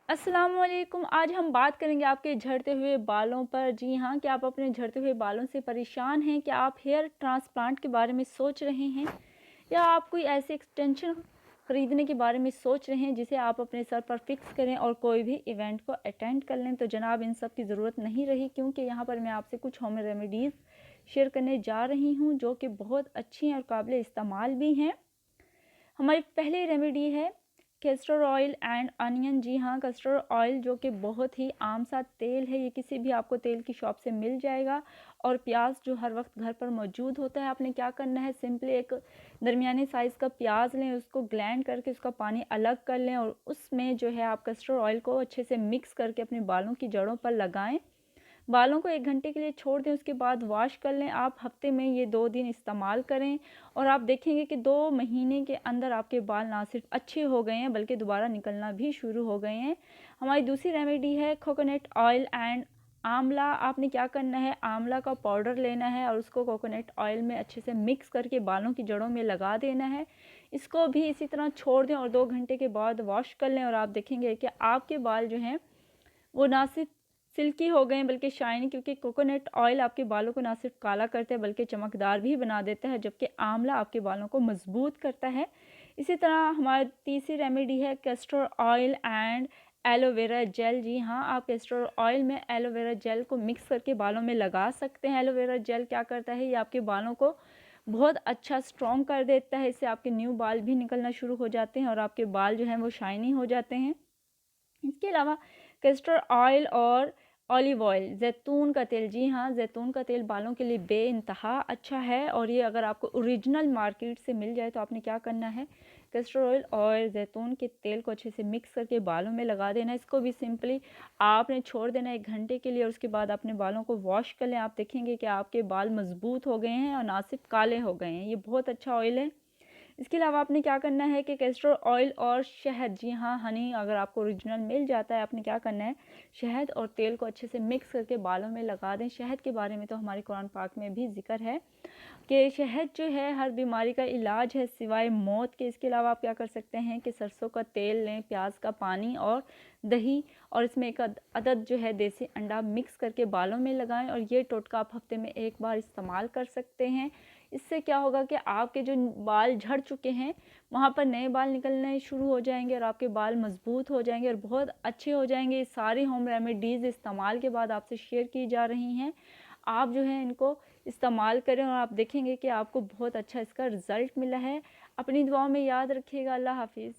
अस्सलामुअलैकुम। आज हम बात करेंगे आपके झड़ते हुए बालों पर। जी हाँ, क्या आप अपने झड़ते हुए बालों से परेशान हैं? क्या आप हेयर ट्रांसप्लांट के बारे में सोच रहे हैं? या आप कोई ऐसी एक्सटेंशन खरीदने के बारे में सोच रहे हैं जिसे आप अपने सर पर फिक्स करें और कोई भी इवेंट को अटेंड कर लें? तो जनाब, इन सब की ज़रूरत नहीं रही, क्योंकि यहाँ पर मैं आपसे कुछ होम रेमेडीज़ शेयर करने जा रही हूँ जो कि बहुत अच्छी हैं और काबिल इस्तेमाल भी हैं। हमारी पहली रेमेडी है कैस्टर ऑयल एंड अनियन। जी हाँ, कैस्टर ऑयल जो कि बहुत ही आम सा तेल है, ये किसी भी आपको तेल की शॉप से मिल जाएगा। और प्याज जो हर वक्त घर पर मौजूद होता है, आपने क्या करना है, सिंपली एक दरमियाने साइज़ का प्याज लें, उसको ग्लैंड करके उसका पानी अलग कर लें और उसमें जो है आप कैस्टर ऑयल को अच्छे से मिक्स करके अपने बालों की जड़ों पर लगाएं। बालों को 1 घंटे के लिए छोड़ दें, उसके बाद वॉश कर लें। आप हफ्ते में ये 2 दिन इस्तेमाल करें और आप देखेंगे कि 2 महीने के अंदर आपके बाल ना सिर्फ अच्छे हो गए हैं बल्कि दोबारा निकलना भी शुरू हो गए हैं। हमारी दूसरी रेमेडी है कोकोनट ऑयल एंड आंवला। आपने क्या करना है, आंवला का पाउडर लेना है और उसको कोकोनट ऑयल में अच्छे से मिक्स करके बालों की जड़ों में लगा देना है। इसको भी इसी तरह छोड़ दें और 2 घंटे के बाद वॉश कर लें और आप देखेंगे कि आपके बाल जो हैं वो ना सिर्फ सिल्की हो गए हैं बल्कि शाइनी, क्योंकि कोकोनट ऑयल आपके बालों को ना सिर्फ काला करता है बल्कि चमकदार भी बना देता है, जबकि आंवला आपके बालों को मजबूत करता है। इसी तरह हमारी तीसरी रेमेडी है castor oil and aloe vera gel. जी हाँ, आप कैस्टर ऑयल में एलोवेरा जेल को मिक्स करके बालों में लगा सकते हैं। एलोवेरा जेल क्या करता है, ये आपके बालों को बहुत अच्छा स्ट्रॉन्ग कर देता है। इससे आपके न्यू बाल भी निकलना शुरू हो जाते हैं और आपके बाल जो हैं वो शाइनी हो जाते हैं। इसके अलावा कैस्टर ऑयल और ऑलिव ऑयल, जैतून का तेल। जी हाँ, जैतून का तेल बालों के लिए बेइंतहा अच्छा है और ये अगर आपको ओरिजिनल मार्केट से मिल जाए तो आपने क्या करना है, कैस्टर ऑयल और जैतून के तेल को अच्छे से मिक्स करके बालों में लगा देना। इसको भी सिंपली आपने छोड़ देना 1 घंटे के लिए और उसके बाद अपने बालों को वॉश कर लें। आप देखेंगे कि आपके बाल मजबूत हो गए हैं और ना सिर्फ काले हो गए हैं। ये बहुत अच्छा ऑयल है। इसके अलावा आपने क्या करना है कि कैस्टर ऑयल और शहद। जी हाँ, हनी अगर आपको ओरिजिनल मिल जाता है, आपने क्या करना है, शहद और तेल को अच्छे से मिक्स करके बालों में लगा दें। शहद के बारे में तो हमारे कुरान पाक में भी जिक्र है कि शहद जो है हर बीमारी का इलाज है सिवाय मौत के। इसके अलावा आप क्या कर सकते हैं कि सरसों का तेल लें, प्याज का पानी और दही और इसमें एक अदद जो है देसी अंडा मिक्स करके बालों में लगाएं और ये टोटका आप हफ्ते में 1 बार इस्तेमाल कर सकते हैं। इससे क्या होगा कि आपके जो बाल झड़ चुके हैं वहाँ पर नए बाल निकलने शुरू हो जाएंगे और आपके बाल मजबूत हो जाएंगे और बहुत अच्छे हो जाएंगे। ये सारी होम रेमेडीज़ इस्तेमाल के बाद आपसे शेयर की जा रही हैं। आप जो है इनको इस्तेमाल करें और आप देखेंगे कि आपको बहुत अच्छा इसका रिज़ल्ट मिला है। अपनी दुआओं में याद रखिएगा। अल्लाह हाफिज़।